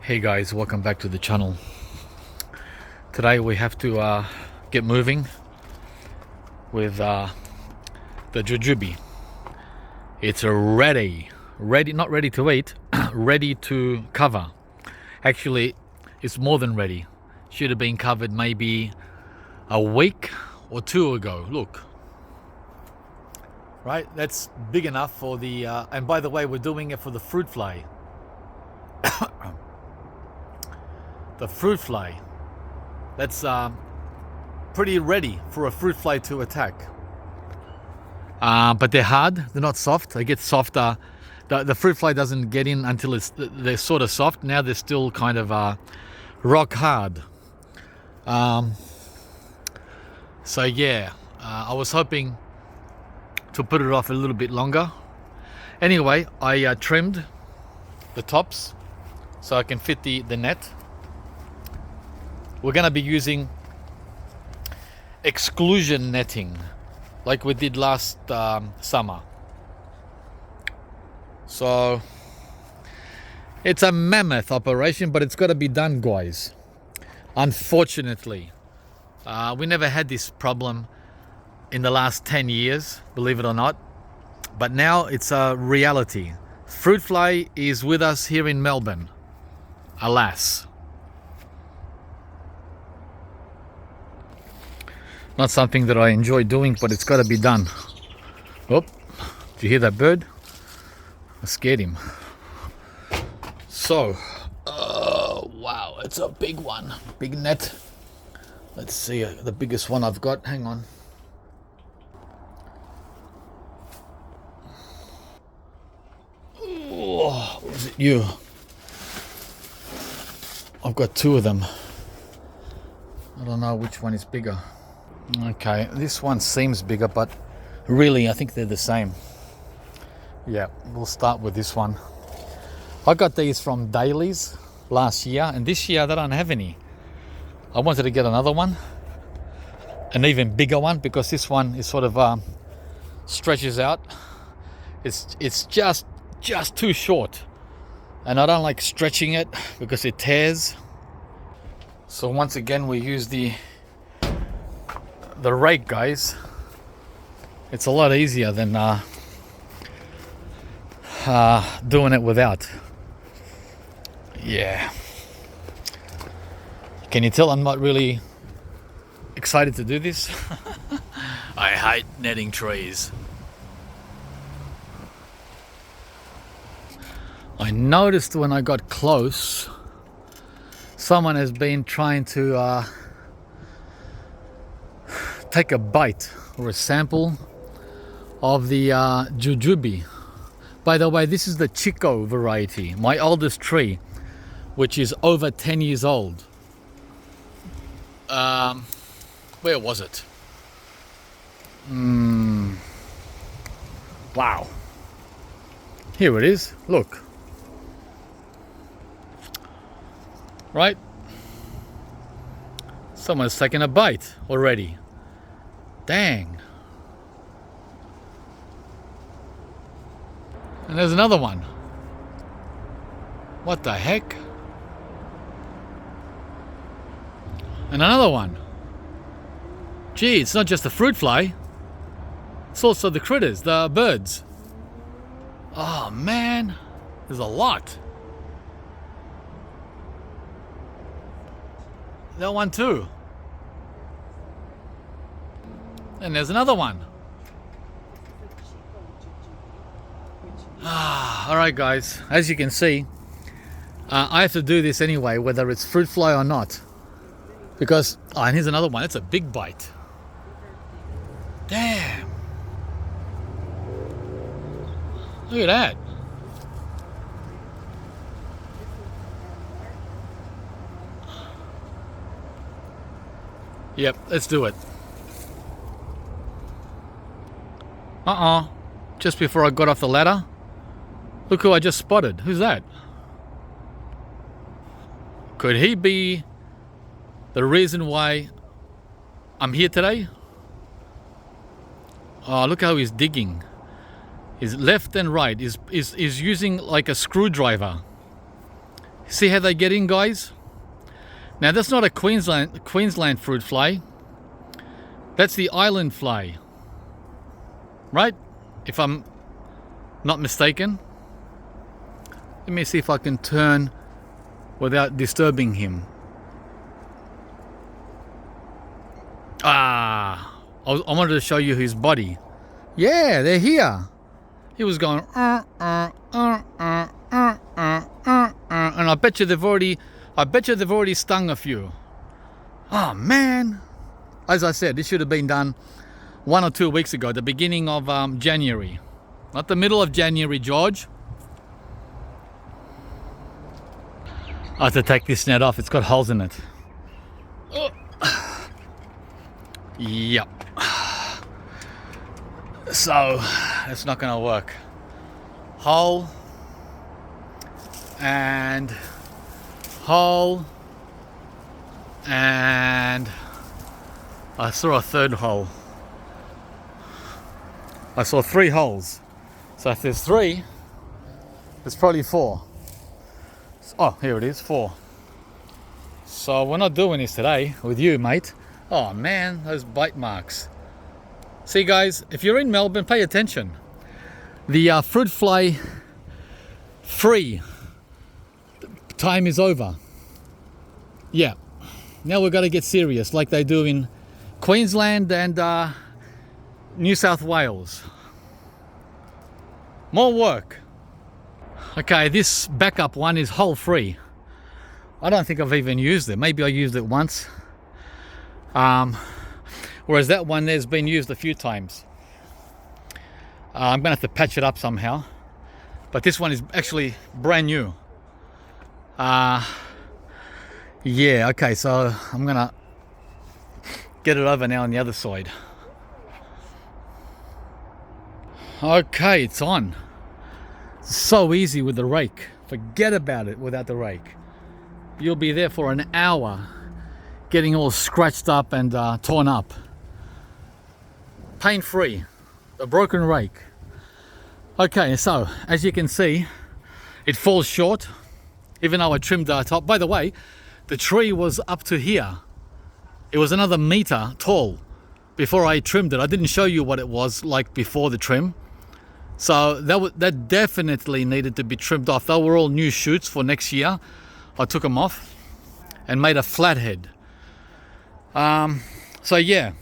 Hey guys, welcome back to the channel. Today we have to get moving with the jujube. It's ready, not ready to eat, ready to cover. Actually, it's more than ready. Should have been covered maybe a week or two ago. Look, right? That's big enough for the. And by the way, we're doing it for the fruit fly. The fruit fly. That's pretty ready for a fruit fly to attack. But they're hard. They're not soft. They get softer. The fruit fly doesn't get in until they're sort of soft. Now they're still kind of rock hard. So yeah, I was hoping to put it off a little bit longer. Anyway, I trimmed the tops so I can fit the net. We're going to be using exclusion netting like we did last summer. So it's a mammoth operation, but it's got to be done, guys. Unfortunately, we never had this problem in the last 10 years, believe it or not. But now it's a reality. Fruit fly is with us here in Melbourne, alas. Not something that I enjoy doing, but it's got to be done. Oh, did you hear that bird? I scared him. So, wow, it's a big one. Big net. Let's see the biggest one I've got. Hang on. Oh, was it you? I've got two of them. I don't know which one is bigger. Okay, this one seems bigger, but really I think they're the same. Yeah, we'll start with this one. I got these from Dailies last year, and this year they don't have any. I wanted to get another one, an even bigger one, because this one is sort of stretches out. It's just too short, and I don't like stretching it because it tears. So once again we use the rake, guys. It's a lot easier than doing it without. Yeah. Can you tell I'm not really excited to do this? I hate netting trees. I noticed when I got close, someone has been trying to take a bite or a sample of the jujube. By the way, this is the Chico variety, my oldest tree, which is over 10 years old. Where was it? Wow. Here it is. Look. Right? Someone's taken a bite already. Dang. And there's another one. What the heck? And another one. Gee, it's not just the fruit fly. It's also the critters, the birds. Oh man, there's a lot. That one too. And there's another one. Alright guys, as you can see, I have to do this anyway, whether it's fruit fly or not. Because, and here's another one, it's a big bite. Damn. Look at that. Yep, let's do it. Just before I got off the ladder, look who I just spotted. Who's that? Could he be the reason why I'm here today? Oh, look how he's digging. His left and right is using like a screwdriver. See how they get in, guys? Now that's not a Queensland fruit fly. That's the island fly, right? If I'm not mistaken. Let me see if I can turn without disturbing him. I wanted to show you his body. Yeah, they're here. He was going and I bet you they've already stung a few. Oh man. As I said, this should have been done 1 or 2 weeks ago, the beginning of January. Not the middle of January, George. I have to take this net off, it's got holes in it. Yep. So, it's not gonna work. Hole. And hole. And I saw a third hole. I saw 3 holes. So if there's 3, there's probably 4. Oh, here it is, 4. So we're not doing this today with you, mate. Oh man, those bite marks. See guys, if you're in Melbourne, pay attention. The fruit fly free time is over. Yeah, now we've got to get serious like they do in Queensland and New South Wales. More work. Okay, this backup one is hole free. I don't think I've even used it. Maybe I used it once. Whereas that one there's been used a few times. I'm gonna have to patch it up somehow. But this one is actually brand new. Yeah, okay, so I'm gonna get it over now on the other side. Okay, it's on. It's so easy with the rake. Forget about it without the rake. You'll be there for an hour getting all scratched up and torn up. Pain-free. A broken rake. Okay, so as you can see, it falls short, even though I trimmed the top. By the way, the tree was up to here. It was another meter tall before I trimmed it. I didn't show you what it was like before the trim. So that definitely needed to be trimmed off. They were all new shoots for next year. I took them off and made a flathead. So yeah,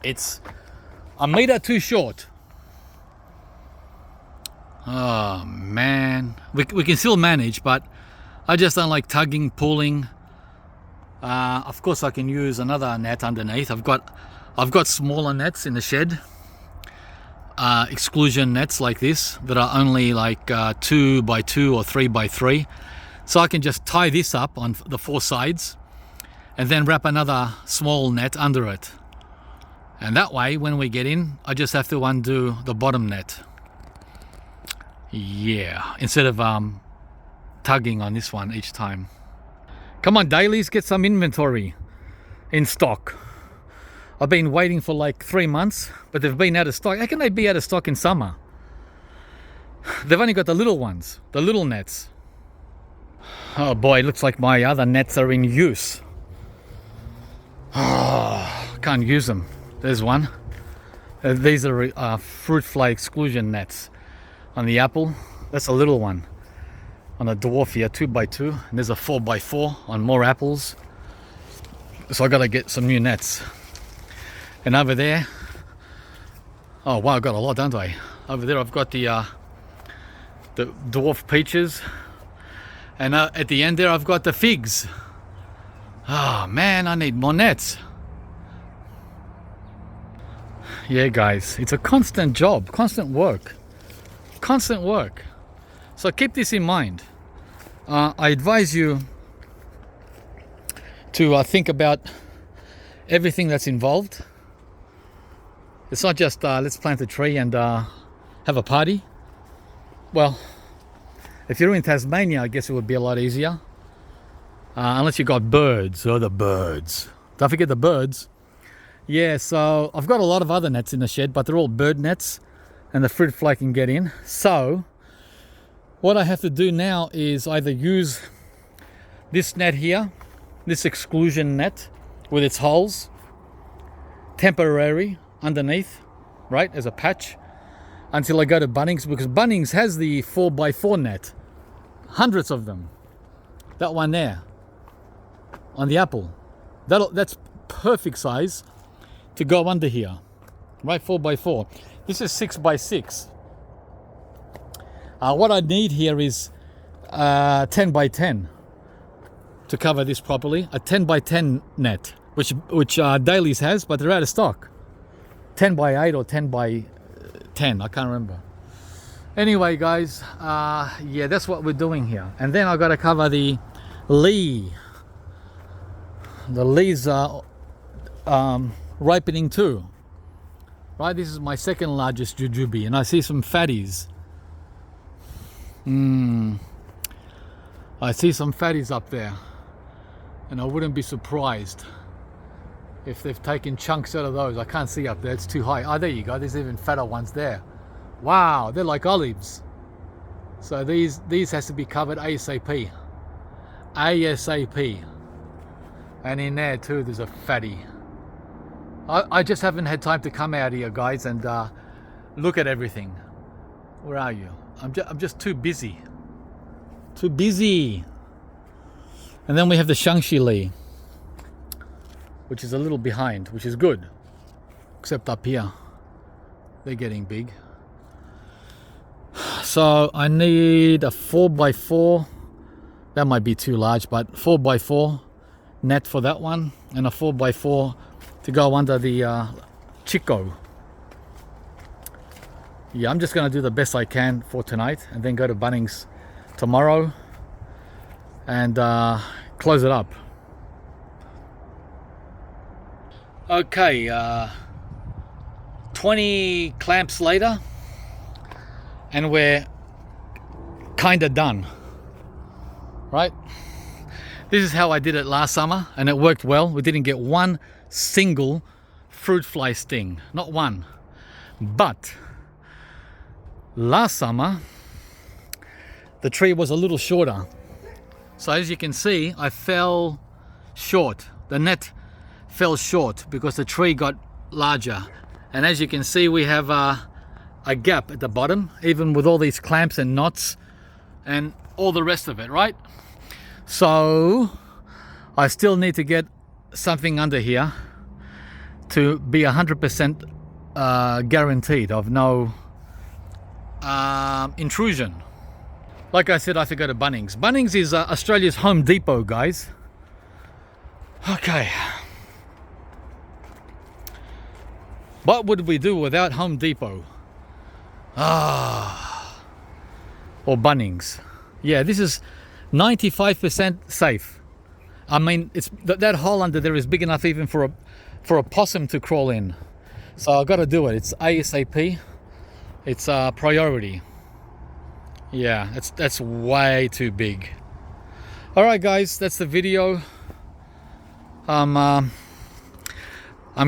it's a meter too short. Oh man, we can still manage, but I just don't like tugging, pulling. Of course, I can use another net underneath. I've got smaller nets in the shed, exclusion nets like this that are only like 2 by 2 or 3 by 3. So I can just tie this up on the 4 sides and then wrap another small net under it. And that way, when we get in, I just have to undo the bottom net. Yeah, instead of tugging on this one each time. Come on, dailies, get some inventory in stock. I've been waiting for like 3 months, but they've been out of stock. How can they be out of stock in summer? They've only got the little ones, the little nets. Oh boy, it looks like my other nets are in use. Oh, can't use them. There's one. These are fruit fly exclusion nets on the apple. That's a little one. On a dwarf here, 2 by 2, and there's a 4 by 4 on more apples. So I gotta get some new nets. And over there, oh wow, I've got a lot, don't I? Over there I've got the dwarf peaches, and at the end there I've got the figs. Oh man, I need more nets. Yeah guys, it's a constant job, constant work. So keep this in mind. I advise you to think about everything that's involved. It's not just let's plant a tree and have a party. Well, if you're in Tasmania, I guess it would be a lot easier. Unless you got birds. Oh, the birds. Don't forget the birds. Yeah, so I've got a lot of other nets in the shed, but they're all bird nets and the fruit fly can get in. So What I have to do now is either use this net here, this exclusion net with its holes, temporary underneath, right, as a patch, until I go to Bunnings, because Bunnings has the 4x4 net, hundreds of them. That one there on the apple, that's perfect size to go under here, right? 4x4. This is 6x6. What I need here is 10x10 to cover this properly. A 10x10 net, which Dailies has, but they're out of stock. 10x8 or 10x10, I can't remember. Anyway, guys, yeah, that's what we're doing here. And then I got to cover the lee. The lees are ripening too. Right, this is my second largest jujube, and I see some fatties. I see some fatties up there, and I wouldn't be surprised if they've taken chunks out of those. I can't see up there, it's too high. Oh, there you go, there's even fatter ones there. Wow, they're like olives. So these has to be covered ASAP. ASAP. And in there too, there's a fatty. I just haven't had time to come out here, guys, and look at everything. Where are you? I'm just too busy. Too busy. And then we have the Shangshi Li, which is a little behind, which is good. Except up here, they're getting big. So I need a 4x4. That might be too large, but 4x4 net for that one, and a 4x4 to go under the Chico. Yeah, I'm just going to do the best I can for tonight, and then go to Bunnings tomorrow and close it up. Okay, 20 clamps later, and we're kind of done, right? This is how I did it last summer, and it worked well. We didn't get one single fruit fly sting, not one. But last summer, the tree was a little shorter. So as you can see, I fell short. The net fell short because the tree got larger. And as you can see, we have a gap at the bottom, even with all these clamps and knots and all the rest of it, right? So I still need to get something under here to be 100% guaranteed of no intrusion. Like I said, I have to go to Bunnings. Bunnings is Australia's Home Depot, guys. Okay. What would we do without Home Depot? Or Bunnings. Yeah, this is 95% safe. I mean, it's that hole under there is big enough even for a possum to crawl in. So I've got to do it. It's ASAP. It's a priority. Yeah, that's way too big. All right, guys, that's the video. I'm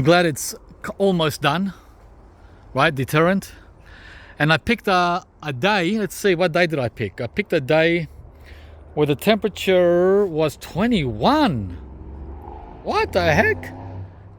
glad it's almost done. Right, deterrent. And I picked a day. Let's see, what day did I pick? I picked a day where the temperature was 21. What the heck?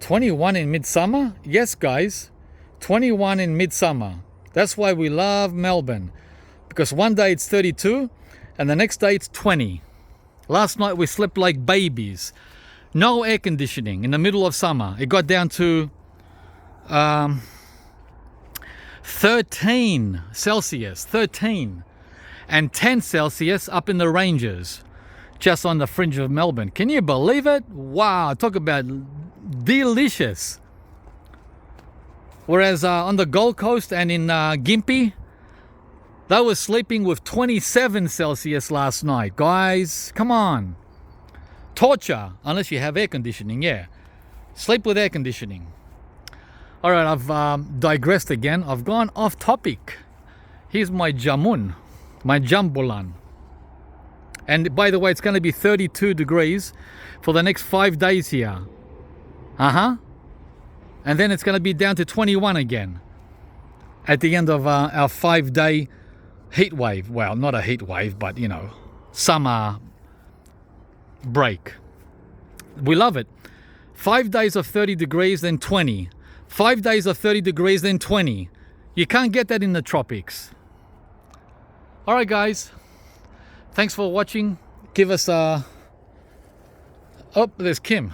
21 in midsummer? Yes, guys, 21 in midsummer. That's why we love Melbourne, because one day it's 32 and the next day it's 20. Last night we slept like babies. No air conditioning in the middle of summer. It got down to 13 Celsius, 13. And 10 Celsius up in the ranges, just on the fringe of Melbourne. Can you believe it? Wow, talk about delicious. Whereas on the Gold Coast and in Gympie, they were sleeping with 27 Celsius last night. Guys, come on. Torture, unless you have air conditioning, yeah. Sleep with air conditioning. All right, I've digressed again. I've gone off topic. Here's my jamun. My jambulan. And by the way, it's going to be 32 degrees for the next 5 days here. And then it's going to be down to 21 again at the end of our 5-day heat wave. Well, not a heat wave, but you know, summer break. We love it. 5 days of 30 degrees, then 20. 5 days of 30 degrees, then 20. You can't get that in the tropics. All right, guys. Thanks for watching. Give us a... Oh, there's Kim.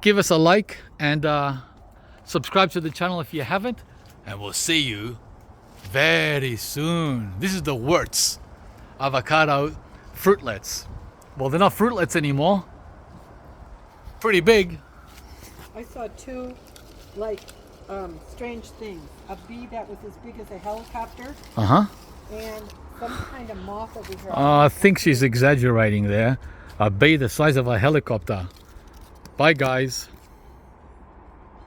Give us a like and subscribe to the channel if you haven't. And we'll see you very soon. This is the Wurtz avocado fruitlets. Well, they're not fruitlets anymore. Pretty big. I saw two, like, strange things. A bee that was as big as a helicopter. Uh-huh. And some kind of moth over here. I think she's exaggerating there. A bee the size of a helicopter. Bye, guys.